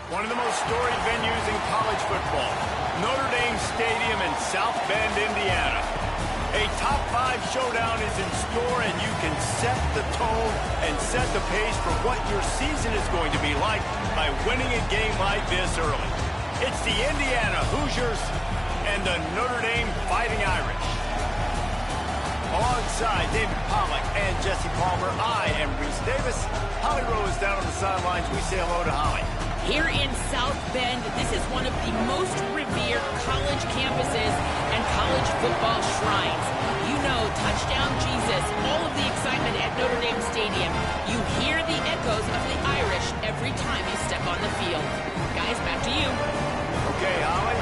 One of the most storied venues in college football, Notre Dame Stadium in South Bend, Indiana. A top 5 showdown is in store, and you can set the tone and set the pace for what your season is going to be like by winning a game like this early. It's the Indiana Hoosiers and the Notre Dame Fighting Irish. Alongside David Pollack and Jesse Palmer, I am Reese Davis. Holly Rowe is down on the sidelines. We say hello to Holly. Here in South Bend, this is one of the most revered college campuses and college football shrines. You know, touchdown Jesus, all of the excitement at Notre Dame Stadium. You hear the echoes of the Irish every time you step on the field. Guys, back to you. Okay, Holly.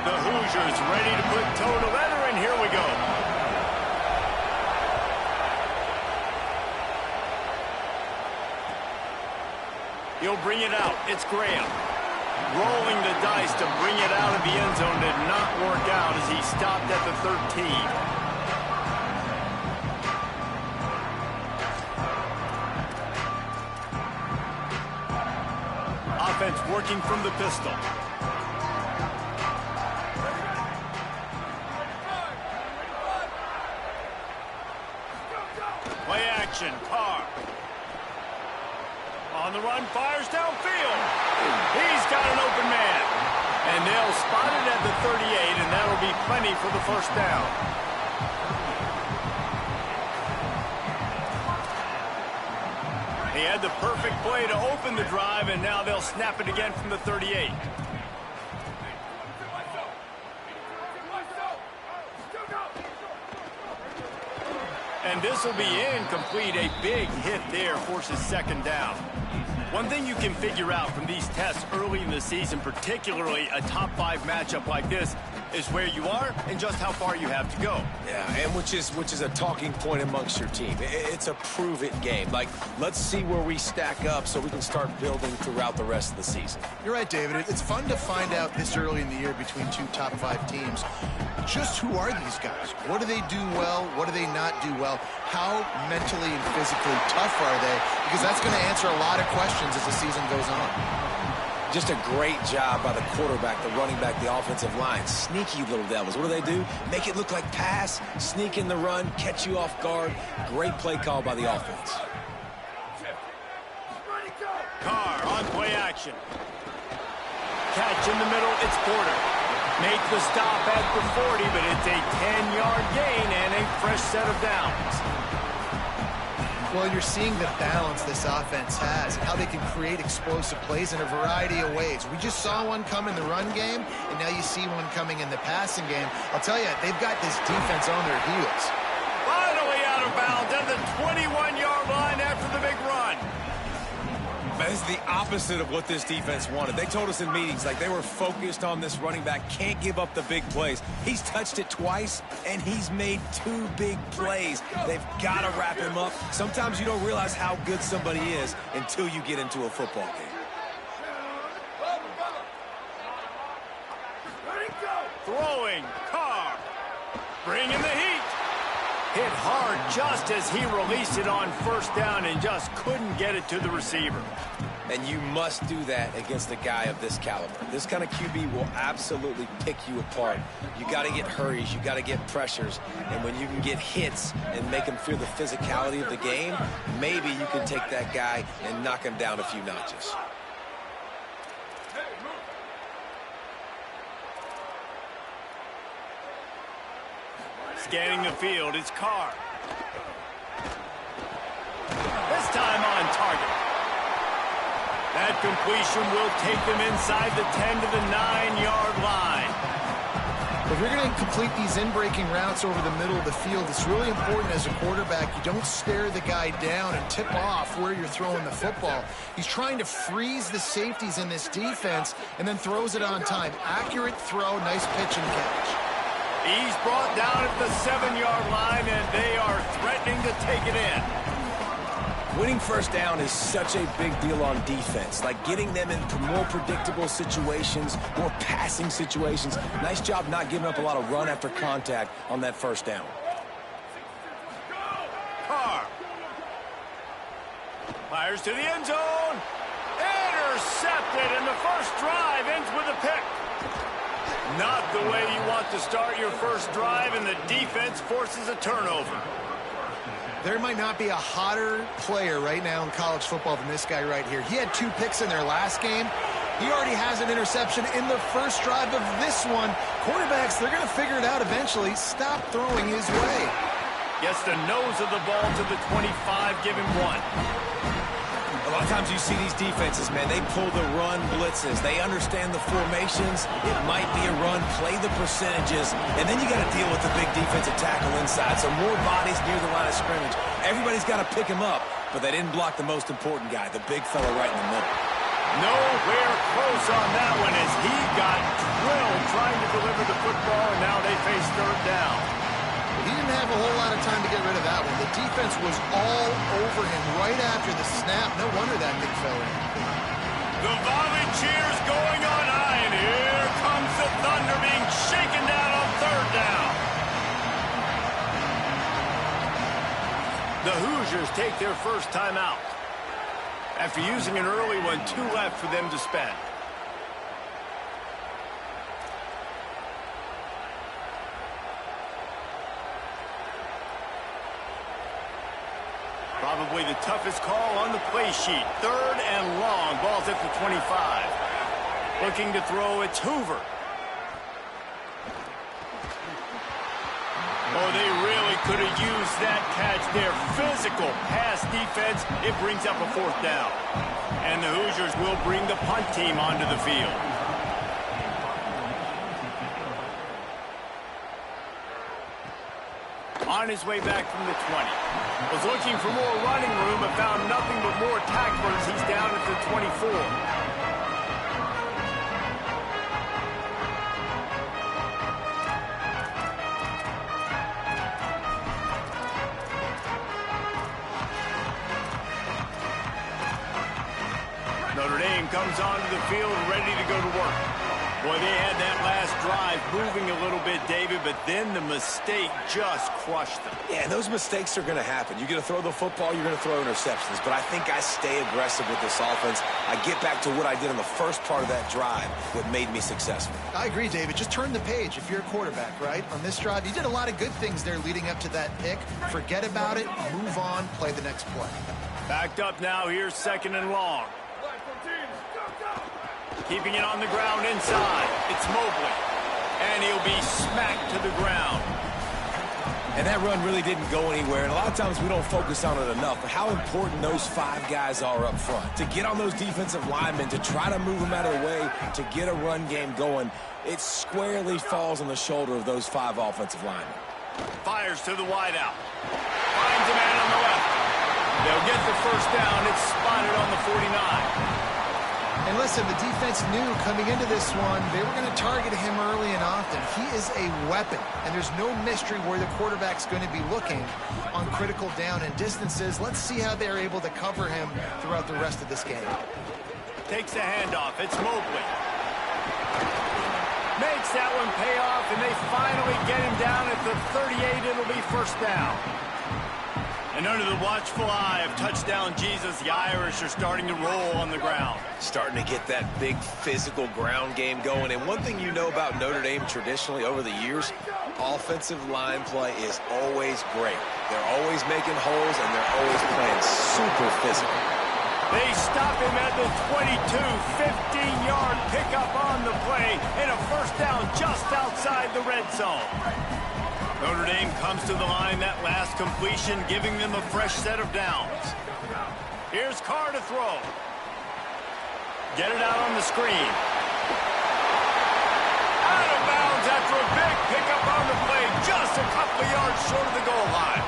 Hoosiers ready to put toe to leather, and here we go. He'll bring it out. It's Graham. Rolling the dice to bring it out of the end zone did not work out as he stopped at the 13. Offense working from the pistol. Play action, Carr. On the run, fires downfield. He's got an open man. And they'll spot it at the 38, and that'll be plenty for the first down. He had the perfect play to open the drive, and now they'll snap it again from the 38. And this will be incomplete. A big hit there forces second down. One thing you can figure out from these tests early in the season, particularly a top 5 matchup like this, is where you are and just how far you have to go. Yeah, and which is a talking point amongst your team. It's a prove-it game. Like, let's see where we stack up so we can start building throughout the rest of the season. You're right, David. It's fun to find out this early in the year between 2 top 5 teams. Just who are these guys? What do they do well? What do they not do well? How mentally and physically tough are they? Because that's going to answer a lot of questions as the season goes on. Just a great job by the quarterback, the running back, the offensive line. Sneaky little devils. What do? Make it look like pass, sneak in the run, catch you off guard. Great play call by the offense. Carr on play action. Catch in the middle, it's Porter. Make the stop at the 40, but it's a 10-yard gain and a fresh set of downs. Well, you're seeing the balance this offense has and how they can create explosive plays in a variety of ways. We just saw one come in the run game, and now you see one coming in the passing game. I'll tell you, they've got this defense on their heels. Finally out of bounds at the 21-yard line after the big run. Man, this is the opposite of what this defense wanted. They told us in meetings, like, they were focused on this running back, can't give up the big plays. He's touched it twice, and he's made 2 big plays. They've got to wrap him up. Sometimes you don't realize how good somebody is until you get into a football game. Throwing, Carr. Bringing the heat. Hit hard just as he released it on first down and just couldn't get it to the receiver. And you must do that against a guy of this caliber. This kind of QB will absolutely pick you apart. You got to get hurries. You got to get pressures. And when you can get hits and make him feel the physicality of the game, maybe you can take that guy and knock him down a few notches. Scanning the field, it's Carr. This time on target. That completion will take them inside the 10 to the 9-yard line. If you're going to complete these in-breaking routes over the middle of the field, it's really important as a quarterback you don't stare the guy down and tip off where you're throwing the football. He's trying to freeze the safeties in this defense and then throws it on time. Accurate throw, nice pitch and catch. He's brought down at the 7-yard line, and they are threatening to take it in. Winning first down is such a big deal on defense, like getting them into more predictable situations, more passing situations. Nice job not giving up a lot of run after contact on that first down. Carr fires to the end zone. Intercepted, and the first drive ends with a pick. Not the way you want to start your first drive, and the defense forces a turnover. There might not be a hotter player right now in college football than this guy right here. He had 2 picks in their last game. He already has an interception in the first drive of this one. Quarterbacks, they're going to figure it out eventually. Stop throwing his way. Gets the nose of the ball to the 25, give him 1. A lot of times you see these defenses, man, they pull the run blitzes. They understand the formations. It might be a run, play the percentages, and then you got to deal with the big defensive tackle inside. So more bodies near the line of scrimmage. Everybody's got to pick him up, but they didn't block the most important guy, the big fella right in the middle. Nowhere close on that one as he got drilled trying to deliver the football, and now they face third down. He didn't have a whole lot of time to get rid of that one. The defense was all over him right after the snap. No wonder that thing fell in. The volley cheers going on high, and here comes the Thunder being shaken down on third down. The Hoosiers take their first time out. After using an early one, 2 left for them to spend. Probably the toughest call on the play sheet. 3rd and long. Ball's at the 25. Looking to throw, it's Hoover. Oh, they really could have used that catch there. Physical pass defense. It brings up a 4th down. And the Hoosiers will bring the punt team onto the field. On his way back from the 20. Was looking for more running room, but found nothing but more tacklers. He's down at the 24. Notre Dame comes onto the field ready to go to work. Boy, they had that last drive moving a little bit, David, but then the mistake just crushed them. Yeah, and those mistakes are going to happen. You're going to throw the football, you're going to throw interceptions. But I think I stay aggressive with this offense. I get back to what I did in the first part of that drive that made me successful. I agree, David. Just turn the page if you're a quarterback, right? On this drive, you did a lot of good things there leading up to that pick. Forget about it, move on, play the next play. Backed up now, here's 2nd and long. Keeping it on the ground inside. It's Mobley. And he'll be smacked to the ground. And that run really didn't go anywhere. And a lot of times we don't focus on it enough. But how important those 5 guys are up front. To get on those defensive linemen, to try to move them out of the way, to get a run game going, it squarely falls on the shoulder of those 5 offensive linemen. Fires to the wideout. Finds a man on the left. They'll get the first down. It's spotted on the 49. And listen, the defense knew coming into this one, they were going to target him early and often. He is a weapon, and there's no mystery where the quarterback's going to be looking on critical down and distances. Let's see how they're able to cover him throughout the rest of this game. Takes the handoff. It's Mobley. Makes that one pay off, and they finally get him down at the 38. It'll be first down. And under the watchful eye of touchdown Jesus, the Irish are starting to roll on the ground. Starting to get that big physical ground game going. And one thing you know about Notre Dame traditionally over the years, offensive line play is always great. They're always making holes, and they're always playing super physical. They stop him at the 22, 15-yard pickup on the play, and a first down just outside the red zone. Notre Dame comes to the line, that last completion, giving them a fresh set of downs. Here's Carr to throw. Get it out on the screen. Out of bounds after a big pickup on the play, just a couple of yards short of the goal line.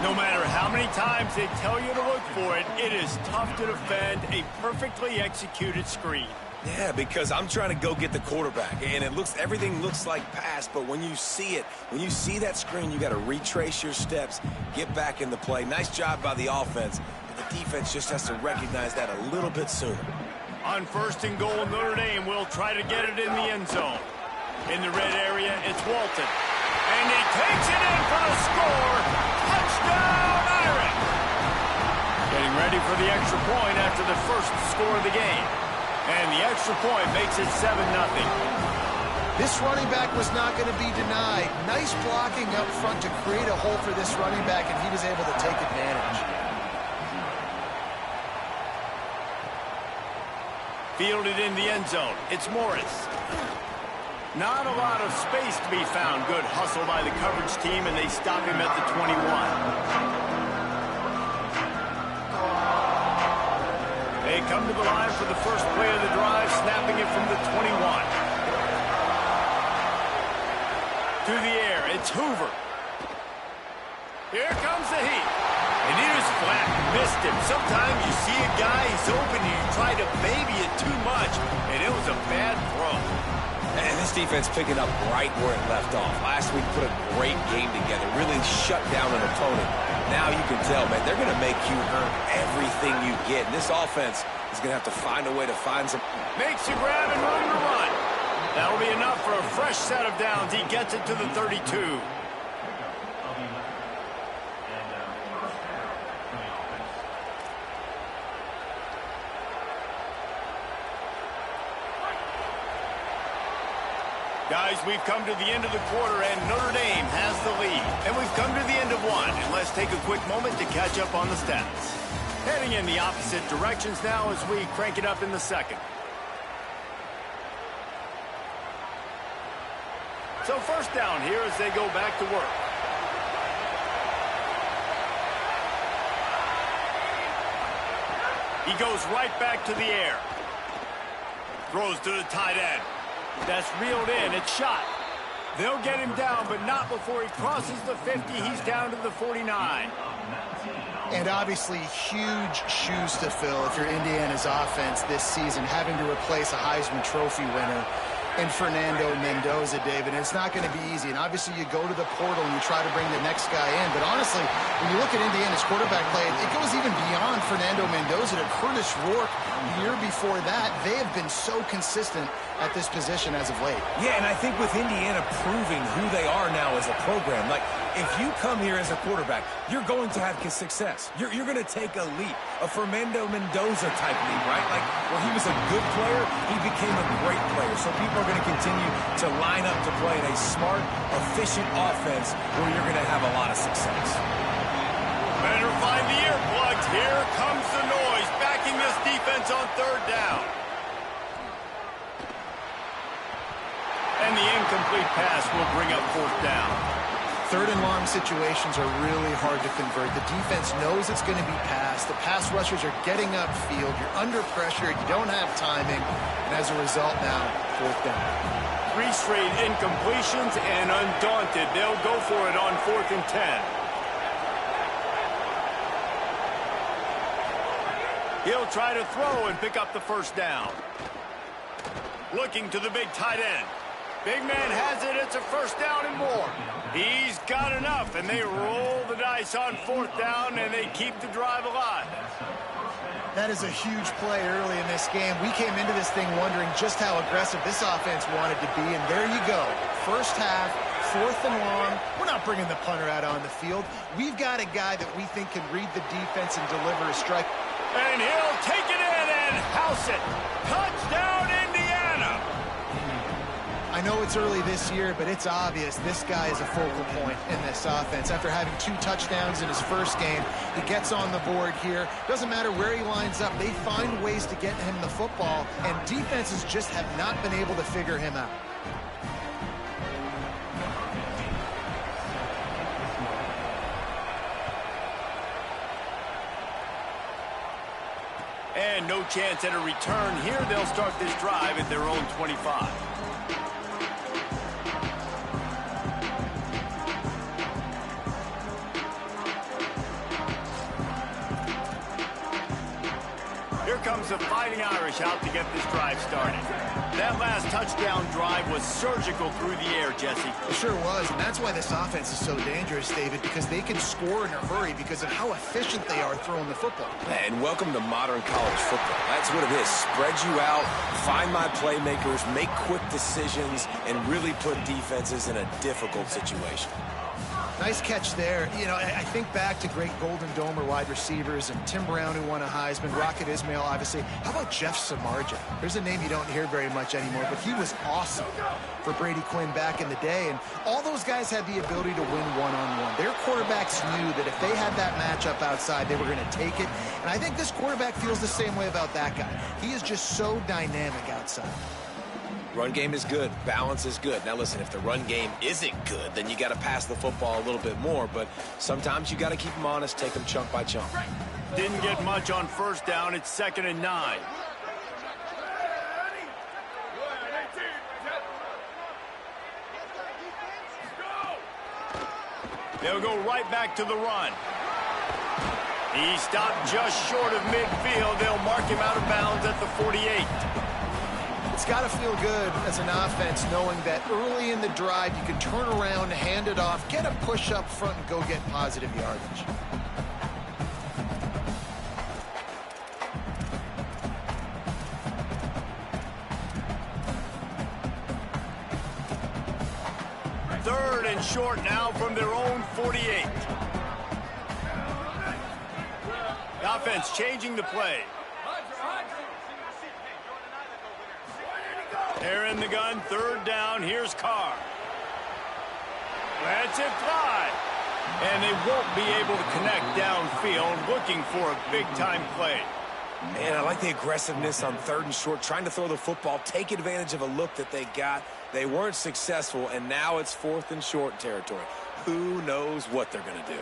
No matter how many times they tell you to look for it, it is tough to defend a perfectly executed screen. Yeah, because I'm trying to go get the quarterback, and everything looks like pass, but when you see it, when you see that screen, you got to retrace your steps, get back in the play. Nice job by the offense, but the defense just has to recognize that a little bit sooner. On 1st and goal, Notre Dame will try to get it in the end zone. In the red area, it's Walton. And he takes it in for the score. Touchdown, Irish! Getting ready for the extra point after the first score of the game. And the extra point makes it 7-0. This running back was not going to be denied. Nice blocking up front to create a hole for this running back, and he was able to take advantage. Fielded in the end zone. It's Morris. Not a lot of space to be found. Good hustle by the coverage team, and they stop him at the 21. They come to the line for the first play of the drive, snapping it from the 21. To the air, it's Hoover. Here comes the heat. And he just flat missed him. Sometimes you see a guy, he's open, and you try to baby it too much, and it was a bad throw. And this defense picking up right where it left off. Last week put a great game together, really shut down an opponent. Now you can tell, man, they're going to make you earn everything you get. And this offense is going to have to find a way to find some. Makes a grab and room to run. That'll be enough for a fresh set of downs. He gets it to the 32. Guys, we've come to the end of the quarter, and Notre Dame has the lead. And we've come to the end of one, and let's take a quick moment to catch up on the stats. Heading in the opposite directions now as we crank it up in the second. So first down here as they go back to work. He goes right back to the air. Throws to the tight end. That's reeled in. It's shot. They'll get him down, but not before he crosses the 50. He's down to the 49. And obviously huge shoes to fill if you're Indiana's offense this season, having to replace a Heisman Trophy winner. in Fernando Mendoza, David. And it's not going to be easy. And obviously you go to the portal and you try to bring the next guy in. But honestly, when you look at Indiana's quarterback play, it goes even beyond Fernando Mendoza to Curtis Rourke the year before that. They have been so consistent at this position as of late. Yeah, and I think with Indiana proving who they are now as a program, like if you come here as a quarterback, you're going to have success. You're going to take a leap, a Fernando Mendoza type leap, right? Like where he was a good player, he became a great player. So people are going to continue to line up to play in a smart, efficient offense where you're going to have a lot of success. Better find the earplugs. Here comes the noise, backing this defense on third down. And the incomplete pass will bring up fourth down. Third and long situations are really hard to convert. The defense knows it's going to be passed. The pass rushers are getting upfield. You're under pressure. You don't have timing. And as a result now, fourth down. 3 straight incompletions, and undaunted, they'll go for it on 4th and 10. He'll try to throw and pick up the first down. Looking to the big tight end. Big man has it. It's a first down and more. He's got enough, and they roll the dice on 4th down, and they keep the drive alive. That is a huge play early in this game. We came into this thing wondering just how aggressive this offense wanted to be, and there you go. First half, 4th and long. We're not bringing the punter out on the field. We've got a guy that we think can read the defense and deliver a strike. And he'll take it in and house it. Touchdown, Indiana! I know it's early this year, but it's obvious this guy is a focal point in this offense. After having 2 touchdowns in his first game, he gets on the board here. Doesn't matter where he lines up. They find ways to get him the football, and defenses just have not been able to figure him out. And no chance at a return here. They'll start this drive at their own 25. Here comes the Fighting Irish out to get this drive started. That last touchdown drive was surgical through the air, Jesse. It sure was, and that's why this offense is so dangerous, David, because they can score in a hurry because of how efficient they are throwing the football. And welcome to modern college football. That's what it is. Spread you out, find my playmakers, make quick decisions, and really put defenses in a difficult situation. Nice catch there. You know, I think back to great Golden Domer wide receivers and Tim Brown, who won a Heisman, Rocket Ismail, obviously. How about Jeff Samardzija? There's a name you don't hear very much anymore, but he was awesome for Brady Quinn back in the day. And all those guys had the ability to win one-on-one. Their quarterbacks knew that if they had that matchup outside, they were going to take it. And I think this quarterback feels the same way about that guy. He is just so dynamic outside. Run game is good. Balance is good. Now, listen, if the run game isn't good, then you got to pass the football a little bit more. But sometimes you got to keep them honest, take them chunk by chunk. Didn't get much on first down. It's 2nd and 9. They'll go right back to the run. He stopped just short of midfield. They'll mark him out of bounds at the 48. It's got to feel good as an offense knowing that early in the drive you can turn around, hand it off, get a push up front, and go get positive yardage. Third and short now from their own 48. The offense changing the play. They're in the gun, 3rd down. Here's Carr. Lets it fly. And they won't be able to connect downfield, looking for a big-time play. Man, I like the aggressiveness on 3rd and short, trying to throw the football, take advantage of a look that they got. They weren't successful, and now it's 4th and short territory. Who knows what they're going to do?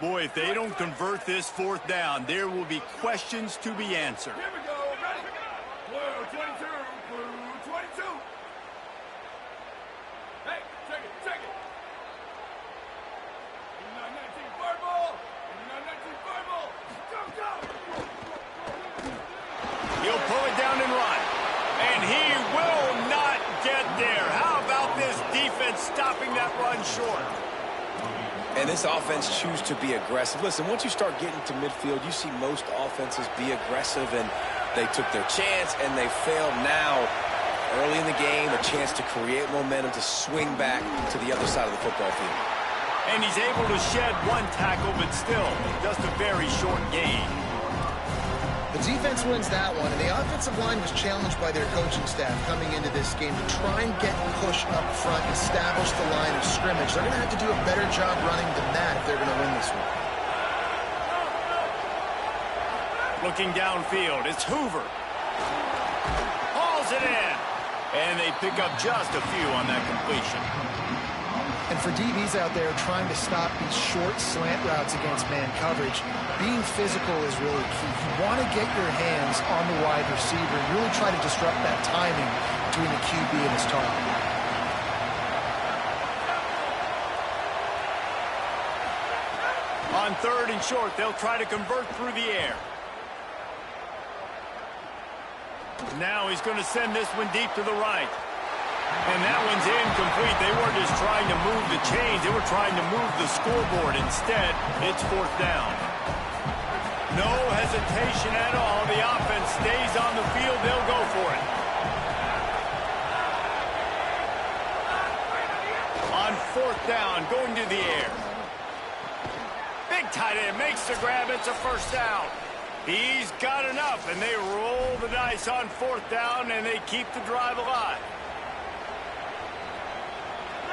Boy, if they don't convert this 4th down, there will be questions to be answered. Here we go, ready? Blue 22, blue 22. Hey, check it, check it. 19 purple, 19 purple. stopping that run short. And this offense chooses to be aggressive. Listen, once you start getting to midfield, you see most offenses be aggressive, and they took their chance, and they failed. Now, early in the game, a chance to create momentum to swing back to the other side of the football field. And he's able to shed one tackle, but still, just a very short gain. The defense wins that one, and the offensive line was challenged by their coaching staff coming into this game to try and get push up front and establish the line of scrimmage. They're going to have to do a better job running than that if they're going to win this one. Looking downfield, it's Hoover. Hauls it in. And they pick up just a few on that completion. And for DBs out there trying to stop these short slant routes against man coverage, being physical is really key. You want to get your hands on the wide receiver and really try to disrupt that timing between the QB and his target. On 3rd and short, they'll try to convert through the air. Now he's going to send this one deep to the right. And that one's incomplete. They weren't just trying to move the chains. They were trying to move the scoreboard. Instead, it's 4th down. No hesitation at all. The offense stays on the field. They'll go for it. On 4th down, going to the air. Big tight end makes the grab. It's a 1st down. He's got enough, and they roll the dice on 4th down, and they keep the drive alive.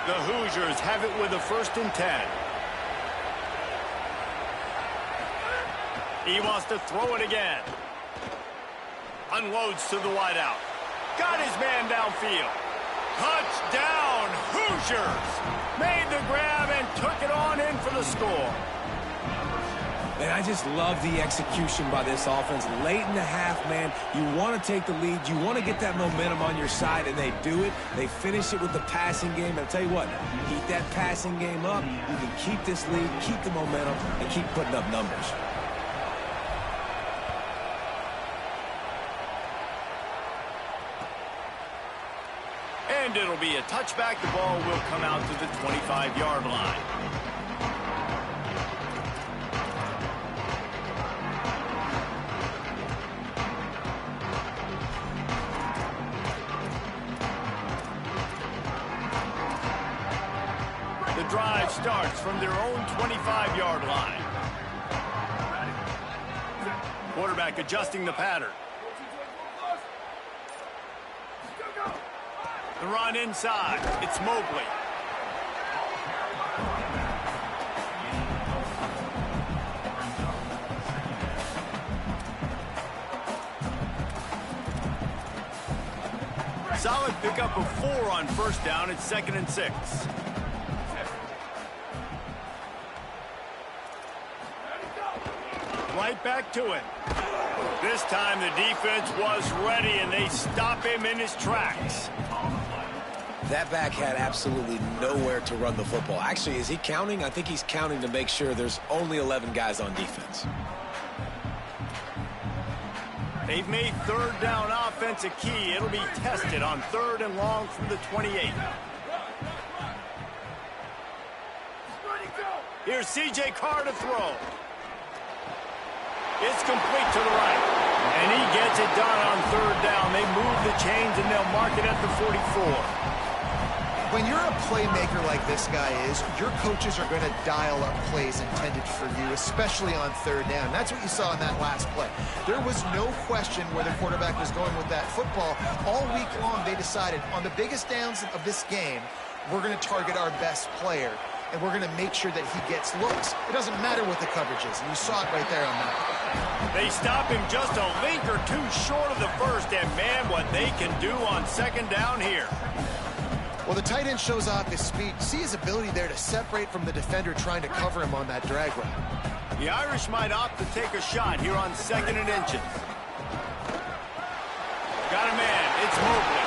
The Hoosiers have it with a 1st and 10. He wants to throw it again. Unloads to the wideout. Got his man downfield. Touchdown, Hoosiers! Made the grab and took it on in for the score. And I just love the execution by this offense. Late in the half, man, you want to take the lead. You want to get that momentum on your side, and they do it. They finish it with the passing game. And I'll tell you what, keep that passing game up. You can keep this lead, keep the momentum, and keep putting up numbers. And it'll be a touchback. The ball will come out to the 25-yard line. The drive starts from their own 25-yard line. Quarterback adjusting the pattern. The run inside. It's Mobley. Solid pickup of 4 on 1st down. It's 2nd and 6. Right back to it. This time the defense was ready, and they stop him in his tracks. That back had absolutely nowhere to run the football. Actually, is he counting? I think he's counting to make sure there's only 11 guys on defense. They've made 3rd down offense a key. It'll be tested on 3rd and long from the 28. Here's C.J. Carr to throw. It's complete to the right. And he gets it done on 3rd down. They move the chains, and they'll mark it at the 44. When you're a playmaker like this guy is, your coaches are going to dial up plays intended for you, especially on 3rd down. That's what you saw in that last play. There was no question where the quarterback was going with that football. All week long, they decided on the biggest downs of this game, we're going to target our best player, and we're going to make sure that he gets looks. It doesn't matter what the coverage is, and you saw it right there on that. They stop him just a link or two short of the 1st, and man, what they can do on 2nd down here. Well, the tight end shows off his speed. See his ability there to separate from the defender trying to cover him on that drag route. The Irish might opt to take a shot here on 2nd and inches. Got a man. It's Mobley.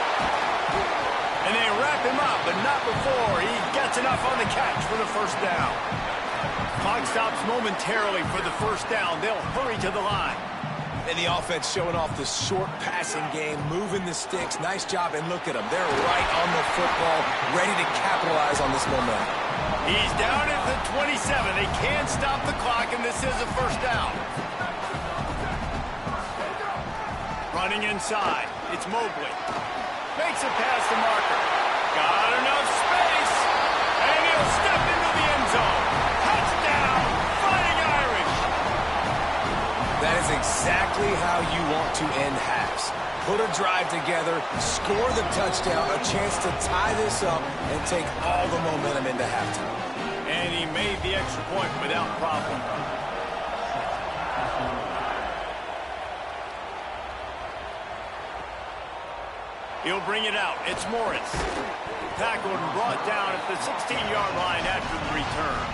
And they wrap him up, but not before he gets enough on the catch for the 1st down. Clock stops momentarily for the 1st down. They'll hurry to the line. And the offense showing off the short passing game, moving the sticks. Nice job, and look at them. They're right on the football, ready to capitalize on this momentum. He's down at the 27. They can't stop the clock, and this is a first down. Running inside. It's Mobley. Makes a pass to Marker. Got enough space, and he'll step into the end zone. Touchdown, Fighting Irish. That is exactly how you want to end halves. Put a drive together, score the touchdown, a chance to tie this up, and take all the momentum into halftime. And he made the extra point without problem. He'll bring it out. It's Morris. Tackled and brought down at the 16-yard line after the return.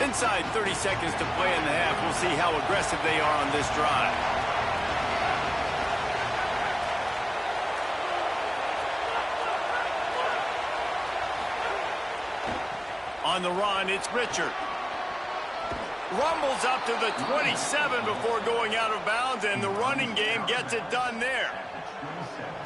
Inside 30 seconds to play in the half. We'll see how aggressive they are on this drive. On the run, it's Richard. Rumbles up to the 27 before going out of bounds, and the running game gets it done there.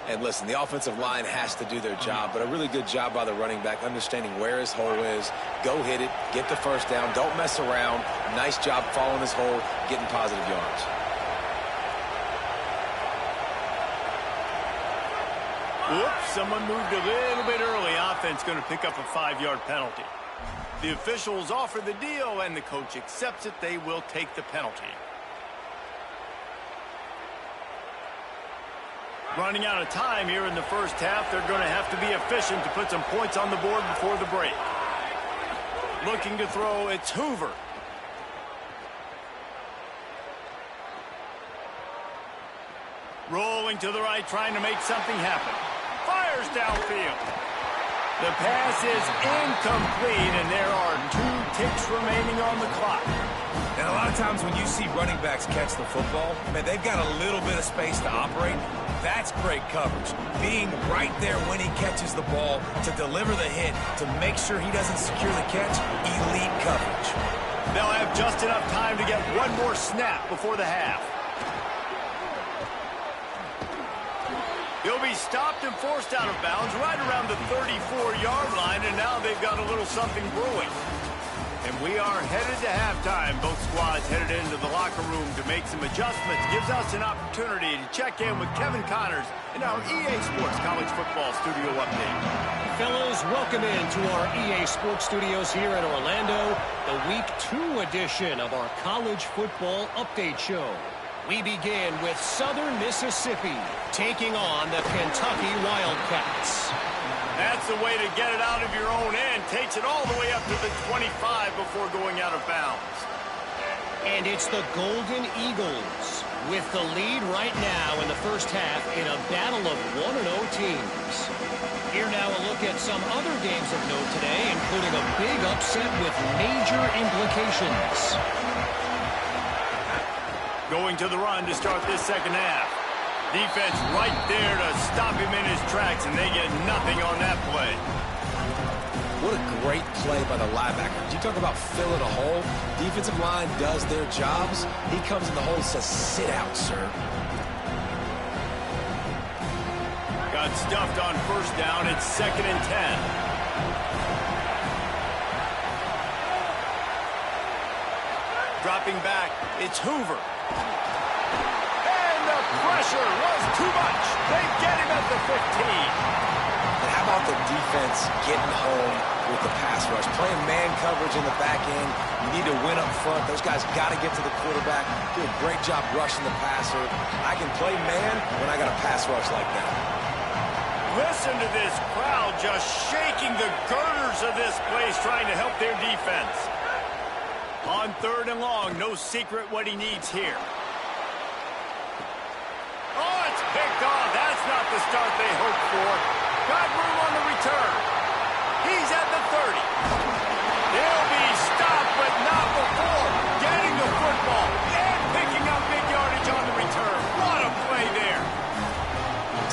And listen, the offensive line has to do their job, but a really good job by the running back, understanding where his hole is. Go hit it, get the first down, don't mess around. Nice job following his hole, getting positive yards. Whoops, someone moved a little bit early. Offense going to pick up a 5-yard penalty. The officials offer the deal, and the coach accepts it. They will take the penalty. Running out of time here in the first half. They're going to have to be efficient to put some points on the board before the break. Looking to throw, it's Hoover. Rolling to the right, trying to make something happen. Fires downfield. The pass is incomplete, and there are 2 ticks remaining on the clock. And a lot of times when you see running backs catch the football, man, they've got a little bit of space to operate. That's great coverage. Being right there when he catches the ball to deliver the hit, to make sure he doesn't secure the catch, elite coverage. They'll have just enough time to get one more snap before the half. He'll be stopped and forced out of bounds right around the 34-yard line, and now they've got a little something brewing. And we are headed to halftime. Both squads headed into the locker room to make some adjustments. Gives us an opportunity to check in with Kevin Connors in our EA Sports College Football Studio Update. Fellas, welcome into our EA Sports Studios here in Orlando, the Week 2 edition of our College Football Update Show. We begin with Southern Mississippi taking on the Kentucky Wildcats. That's the way to get it out of your own end. Takes it all the way up to the 25 before going out of bounds. And it's the Golden Eagles with the lead right now in the first half in a battle of 1-0 teams. Here now a look at some other games of note today, including a big upset with major implications. Going to the run to start this second half. Defense right there to stop him in his tracks, and they get nothing on that play. What a great play by the linebacker. You talk about filling a hole. Defensive line does their jobs. He comes in the hole and says, sit out, sir. Got stuffed on first down. It's 2nd and 10. Dropping back, it's Hoover. And the pressure was too much. They get him at the 15. And how about the defense getting home with the pass rush? Playing man coverage in the back end. You need to win up front. Those guys got to get to the quarterback. Do a great job rushing the passer. I can play man when I got a pass rush like that. Listen to this crowd just shaking the girders of this place, trying to help their defense. On 3rd and long, no secret what he needs here. Oh, it's picked off. That's not the start they hoped for. Got room on the return. He's at the 30. They'll be stopped, but not before getting the football and picking up big yardage on the return. What a play there.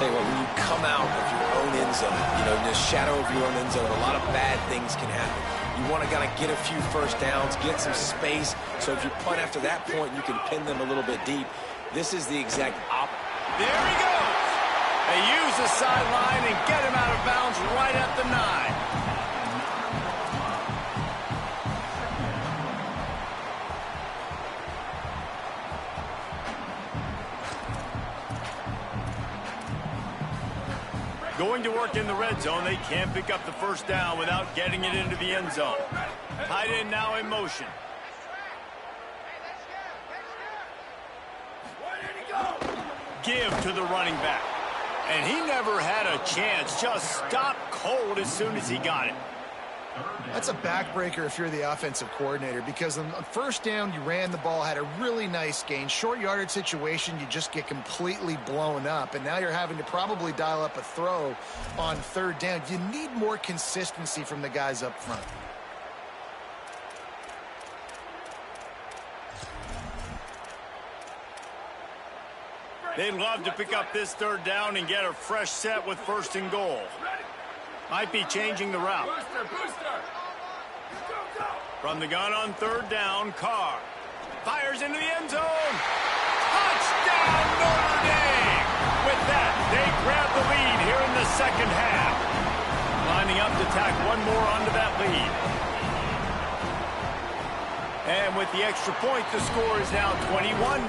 tell you what, when you come out of your own end zone, you know, in the shadow of your own end zone, a lot of bad things can happen. You want to kind of get a few first downs, get some space, so if you punt after that point, you can pin them a little bit deep. This is the exact opposite. There he goes. They use the sideline and get him out of bounds right at the 9. Going to work in the red zone, they can't pick up the first down without getting it into the end zone. Tight end now in motion. Give to the running back. And he never had a chance. Just stopped cold as soon as he got it. That's a backbreaker if you're the offensive coordinator, because on first down, you ran the ball, had a really nice gain. Short yardage situation, you just get completely blown up, and now you're having to probably dial up a throw on third down. You need more consistency from the guys up front. They'd love to pick up this third down and get a fresh set with first and goal. Might be changing the route. From the gun on third down, Carr fires into the end zone. Touchdown, Notre Dame! With that, they grab the lead here in the second half. Lining up to tack one more onto that lead. And with the extra point, the score is now 21-14.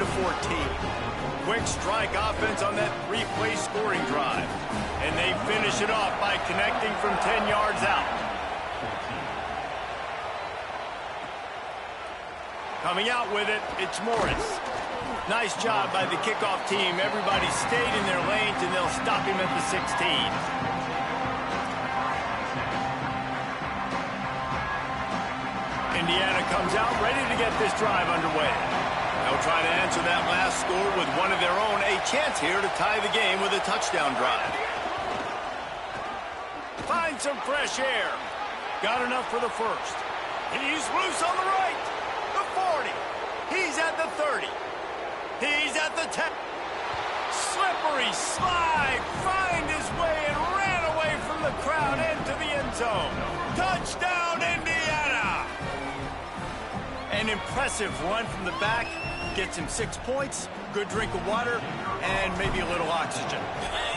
Quick strike offense on that three-play scoring drive. And they finish it off by connecting from 10 yards out. Coming out with it, it's Morris. Nice job by the kickoff team. Everybody stayed in their lanes, and they'll stop him at the 16. Indiana comes out ready to get this drive underway. They'll try to answer that last score with one of their own. A chance here to tie the game with a touchdown drive. Find some fresh air. Got enough for the first. He's loose on the right. The 40. He's at the 30. He's at the 10. Slippery slide. Find his way and ran away from the crowd into the end zone. Touchdown, Indiana. An impressive run from the back. Gets him 6 points, good drink of water, and maybe a little oxygen.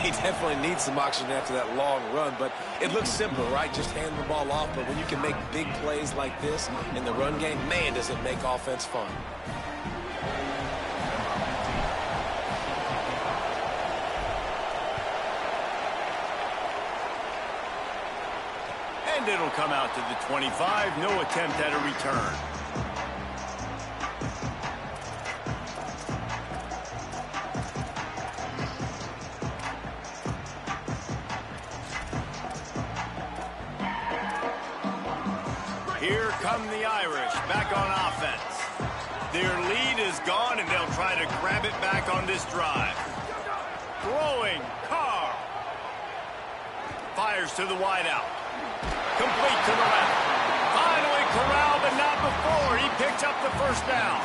He definitely needs some oxygen after that long run, but it looks simple, right? Just hand the ball off, but when you can make big plays like this in the run game, man, does it make offense fun. And it'll come out to the 25, no attempt at a return. Here come the Irish, back on offense. Their lead is gone, and they'll try to grab it back on this drive. Throwing, Carr. Fires to the wideout. Complete to the left. Finally corralled, but not before. He picks up the first down.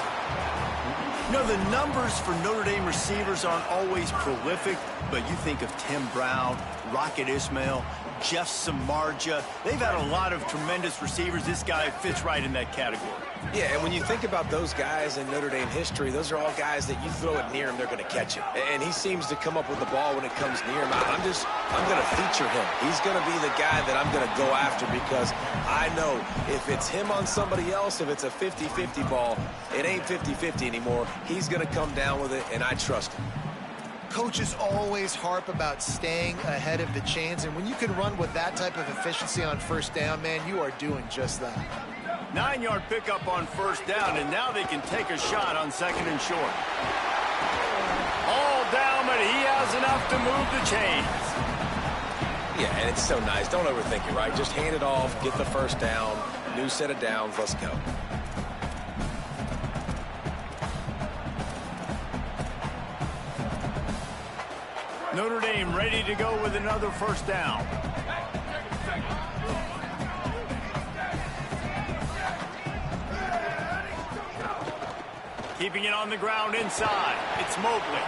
You know, the numbers for Notre Dame receivers aren't always prolific, but you think of Tim Brown, Rocket Ismail, Jeff Samardzija. They've had a lot of tremendous receivers. This guy fits right in that category. Yeah, and when you think about those guys in Notre Dame history, those are all guys that you throw it near him, they're going to catch it. And he seems to come up with the ball when it comes near him. I'm going to feature him. He's going to be the guy that I'm going to go after, because I know if it's him on somebody else, if it's a 50-50 ball, it ain't 50-50 anymore. He's going to come down with it, and I trust him. Coaches always harp about staying ahead of the chains, and when you can run with that type of efficiency on first down, man, you are doing just that. 9-yard pickup on first down, and now they can take a shot on second and short. All down, but he has enough to move the chains. Yeah, and it's so nice. Don't overthink it, right? Just hand it off, get the first down, new set of downs, let's go. Notre Dame ready to go with another first down. Keeping it on the ground inside. It's Mobley.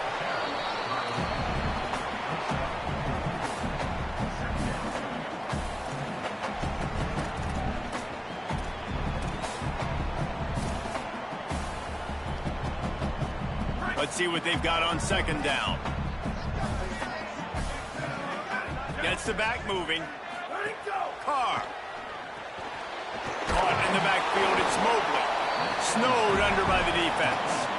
Let's see what they've got on second down. Gets the back moving. Carr. Caught in the backfield, it's Mobley. Snowed under by the defense.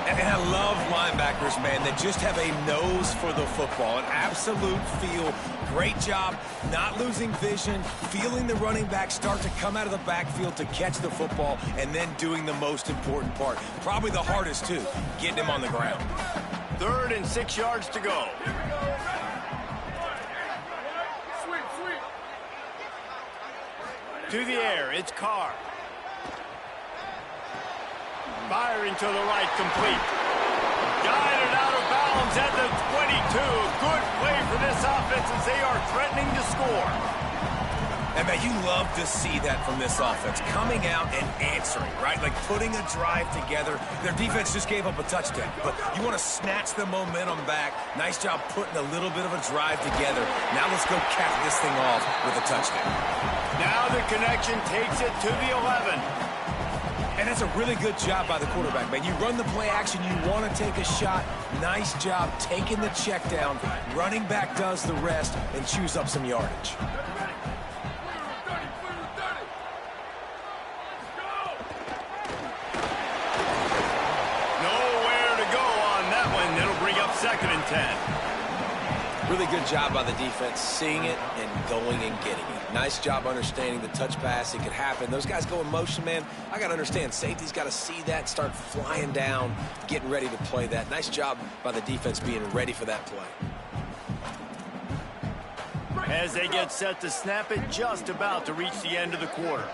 And I love linebackers, man, that just have a nose for the football, an absolute feel. Great job not losing vision, feeling the running back start to come out of the backfield to catch the football, and then doing the most important part. Probably the hardest, too, getting him on the ground. 3rd and 6 yards to go. To the air, it's Carr. Firing to the right, complete. Guided out of bounds at the 22. Good play for this offense as they are threatening to score. And, man, you love to see that from this offense, coming out and answering, right? Like putting a drive together. Their defense just gave up a touchdown, but you want to snatch the momentum back. Nice job putting a little bit of a drive together. Now let's go cap this thing off with a touchdown. Now the connection takes it to the 11. And that's a really good job by the quarterback, man. You run the play action, you want to take a shot. Nice job taking the check down. Running back does the rest and chews up some yardage. Nowhere to go on that one. That'll bring up 2nd and 10. Really good job by the defense, seeing it and going and getting it. Nice job understanding the touch pass. It could happen. Those guys go in motion, man. I got to understand. Safety's got to see that, start flying down, getting ready to play that. Nice job by the defense being ready for that play. As they get set to snap it, just about to reach the end of the quarter.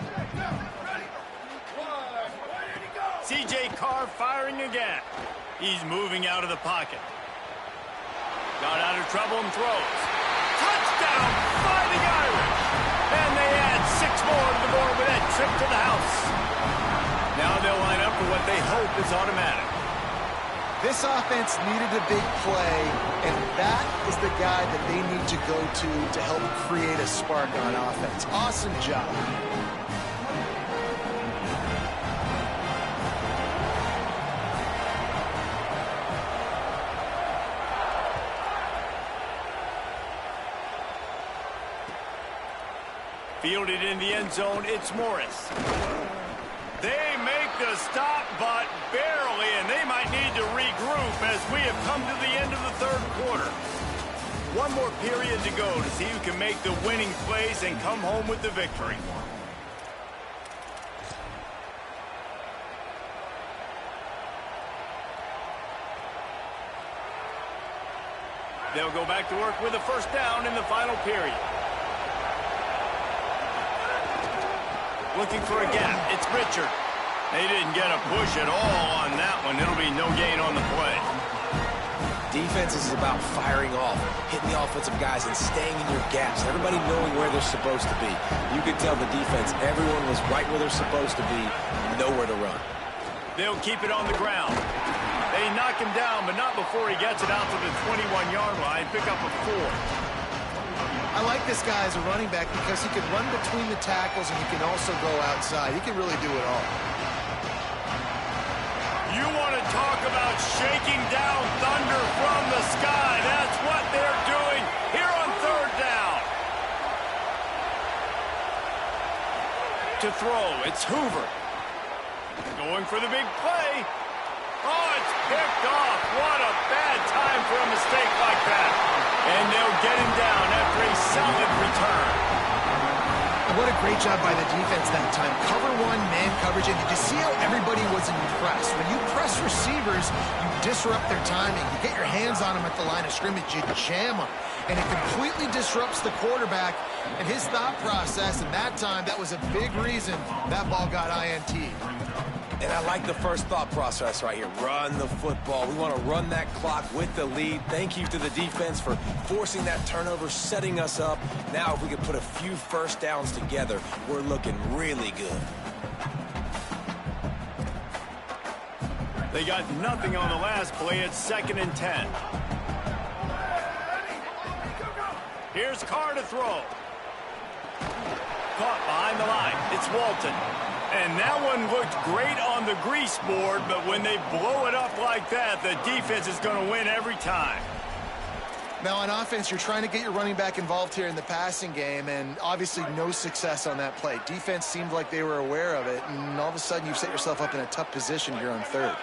C.J. Carr firing again. He's moving out of the pocket. Got out of trouble and throws. Touchdown, Fighting Irish. And they add 6 more to the board with that trip to the house. Now they'll line up for what they hope is automatic. This offense needed a big play, and that is the guy that they need to go to help create a spark on offense. Awesome job. Fielded in the end zone, it's Morris. They make the stop, but barely, and they might need to regroup as we have come to the end of the 3rd quarter. One more period to go to see who can make the winning plays and come home with the victory. They'll go back to work with a 1st down in the final period. Looking for a gap. It's Richard. They didn't get a push at all on that one. It'll be no gain on the play. Defense is about firing off, hitting the offensive guys and staying in your gaps. Everybody knowing where they're supposed to be. You could tell the defense, everyone was right where they're supposed to be, nowhere to run. They'll keep it on the ground. They knock him down, but not before he gets it out to the 21-yard line. Pick up a 4. I like this guy as a running back because he can run between the tackles and he can also go outside. He can really do it all. You want to talk about shaking down thunder from the sky. That's what they're doing here on 3rd down. To throw, it's Hoover. Going for the big play. Oh, it's picked off. What a bad time for a mistake like that. And they'll get him down after a solid return. And what a great job by the defense that time. Cover 1, man coverage. And did you see how everybody was impressed? When you press receivers, you disrupt their timing. You get your hands on them at the line of scrimmage. You jam them. And it completely disrupts the quarterback and his thought process. And that time, that was a big reason that ball got INT'd. And I like the first thought process right here. Run the football. We want to run that clock with the lead. Thank you to the defense for forcing that turnover, setting us up. Now if we can put a few 1st downs together, we're looking really good. They got nothing on the last play. It's 2nd and 10. Here's Carr to throw. Caught behind the line. It's Walton. And that one looked great on the grease board, but when they blow it up like that, the defense is going to win every time. Now, on offense, you're trying to get your running back involved here in the passing game, and obviously no success on that play. Defense seemed like they were aware of it, and all of a sudden you've set yourself up in a tough position here on third.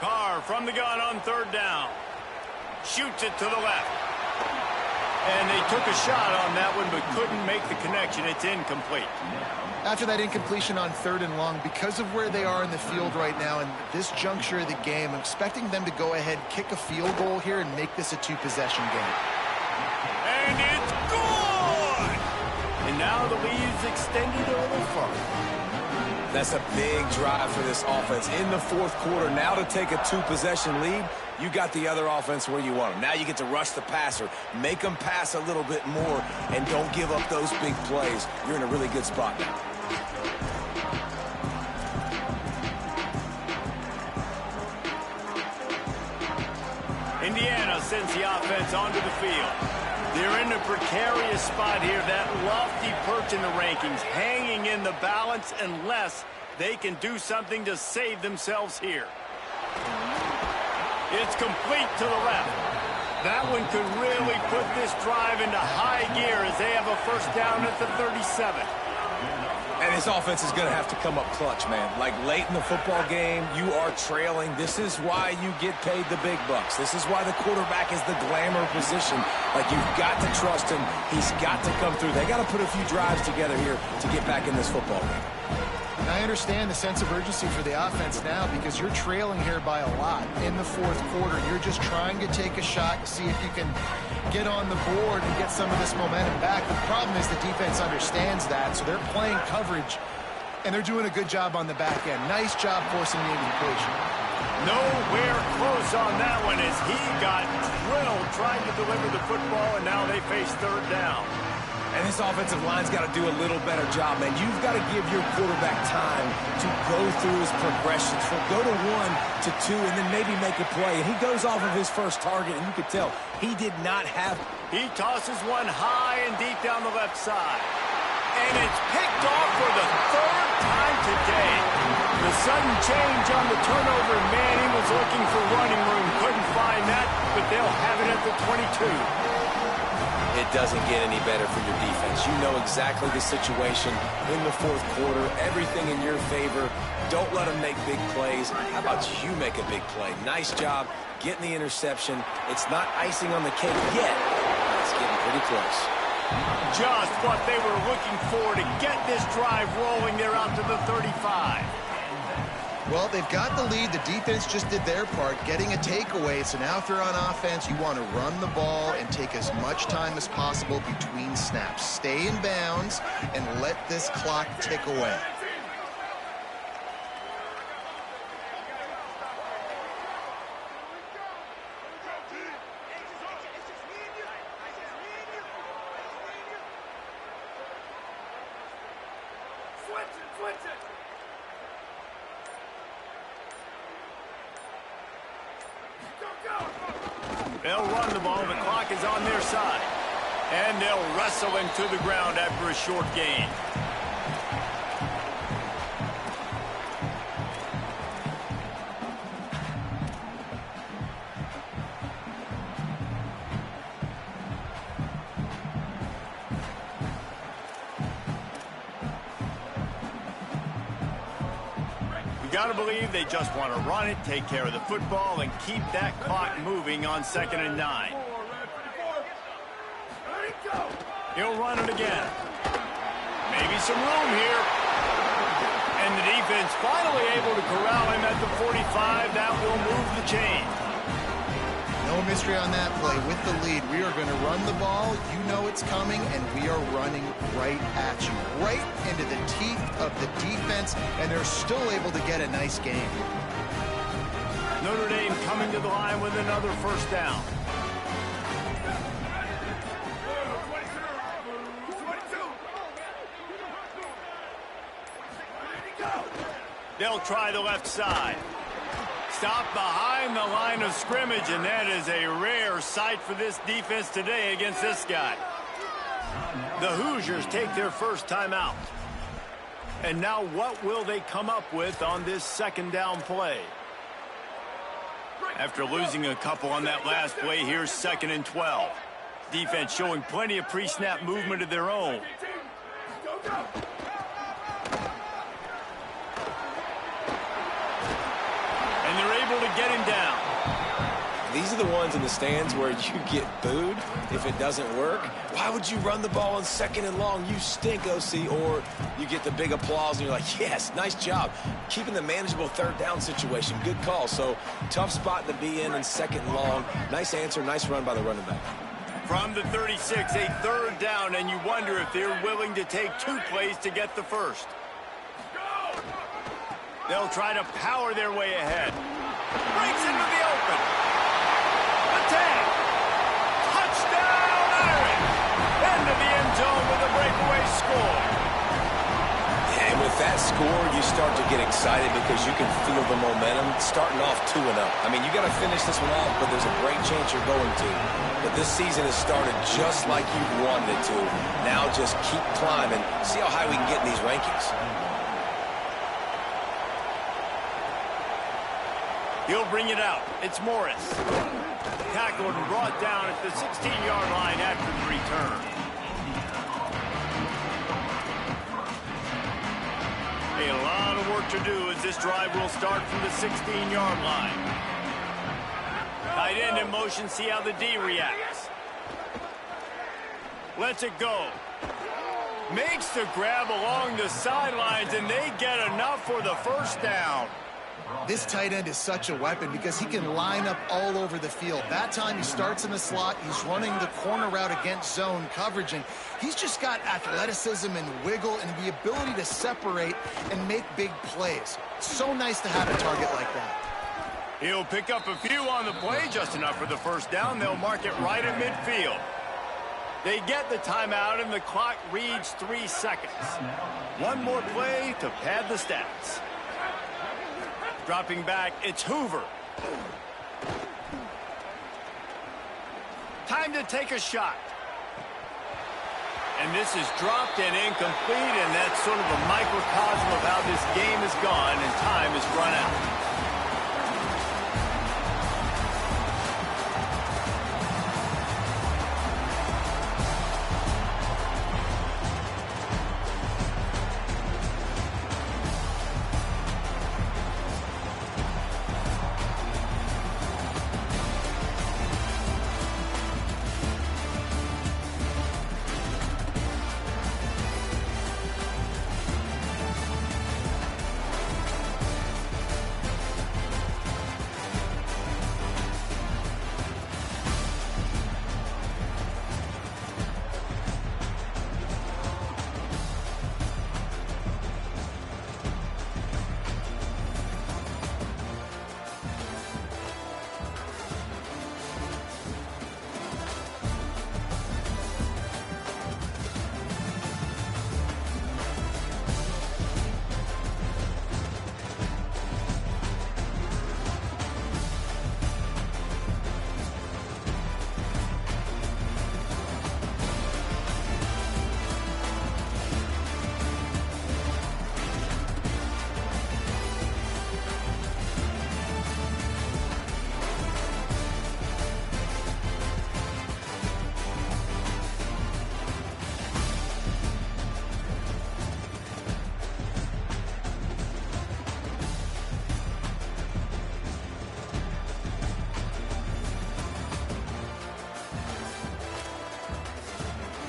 Carr from the gun on third down. Shoots it to the left. And they took a shot on that one, but couldn't make the connection. It's incomplete. After that incompletion on third and long, because of where they are in the field right now and this juncture of the game, I'm expecting them to go ahead, kick a field goal here, and make this a two-possession game. And it's good! And now the lead is extended a little further. That's a big drive for this offense in the fourth quarter. Now to take a two-possession lead, you got the other offense where you want them. Now you get to rush the passer, make them pass a little bit more, and don't give up those big plays. You're in a really good spot now. Indiana sends the offense onto the field. They're in a precarious spot here, that lofty perch in the rankings, hanging in the balance unless they can do something to save themselves here. It's complete to the left. That one could really put this drive into high gear as they have a first down at the 37. And this offense is going to have to come up clutch, man. Like late in the football game, you are trailing. This is why you get paid the big bucks. This is why the quarterback is the glamour position. Like, you've got to trust him. He's got to come through. They got to put a few drives together here to get back in this football game. I understand the sense of urgency for the offense now because you're trailing here by a lot in the fourth quarter. You're just trying to take a shot to see if you can get on the board and get some of this momentum back. But the problem is the defense understands that, so they're playing coverage, and they're doing a good job on the back end. Nice job forcing the incompletion. Nowhere close on that one as he got drilled trying to deliver the football, and now they face third down. And this offensive line's got to do a little better job, man. You've got to give your quarterback time to go through his progressions. From go to 1 to 2 and then maybe make a play. And he goes off of his first target, and you could tell he did not have... He tosses one high and deep down the left side. And it's picked off for the third time today. The sudden change on the turnover, man, he was looking for running room. Couldn't find that, but they'll have it at the 22. It doesn't get any better for your defense. You know exactly the situation in the fourth quarter. Everything in your favor. Don't let them make big plays. How about you make a big play? Nice job getting the interception. It's not icing on the cake yet. It's getting pretty close. Just what they were looking for to get this drive rolling. They're out to the 35. Well, they've got the lead. The defense just did their part, getting a takeaway. So now if they're on offense, you want to run the ball and take as much time as possible between snaps. Stay in bounds and let this clock tick away. Switch it! They'll run the ball. The clock is on their side. And they'll wrestle him to the ground after a short gain. Got to believe they just want to run it, take care of the football, and keep that clock moving on 2nd and 9. He'll run it again. Maybe some room here. And the defense finally able to corral him at the 45. That will move the chain. No mystery on that play. With the lead, we are going to run the ball. You know it's coming, and we are running right at you. Right into the teeth of the defense, and they're still able to get a nice game. Notre Dame coming to the line with another first down. They'll try the left side. Stop behind the line of scrimmage, and that is a rare sight for this defense today against this guy. The Hoosiers take their first timeout. And now what will they come up with on this second down play? After losing a couple on that last play, here's 2nd and 12. Defense showing plenty of pre-snap movement of their own. And they're able to get him down. These are the ones in the stands where you get booed if it doesn't work. Why would you run the ball on 2nd and long? You stink, OC. Or you get the big applause and you're like, yes, nice job. Keeping the manageable 3rd down situation. Good call. So tough spot to be in 2nd and long. Nice answer, nice run by the running back. From the 36, a 3rd down, and you wonder if they're willing to take 2 plays to get the first. They'll try to power their way ahead. Breaks into the open. Attack! Touchdown, Irish! Into the end zone with a breakaway score. And with that score, you start to get excited because you can feel the momentum starting off 2-0. I mean, you got to finish this one off, but there's a great chance you're going to. But this season has started just like you wanted it to. Now just keep climbing. See how high we can get in these rankings. He'll bring it out. It's Morris. Tackled and brought down at the 16-yard line after the return. A lot of work to do as this drive will start from the 16-yard line. Tight end in motion, see how the D reacts. Lets it go. Makes the grab along the sidelines, and they get enough for the first down. This tight end is such a weapon because he can line up all over the field. That time he starts in the slot, he's running the corner route against zone coverage, and he's just got athleticism and wiggle and the ability to separate and make big plays. So nice to have a target like that. He'll pick up a few on the play, just enough for the first down. They'll mark it right at midfield. They get the timeout, and the clock reads 3 seconds. One more play to pad the stats. Dropping back, it's Hoover. Time to take a shot. And this is dropped and incomplete, and that's sort of a microcosm of how this game has gone, and time has run out.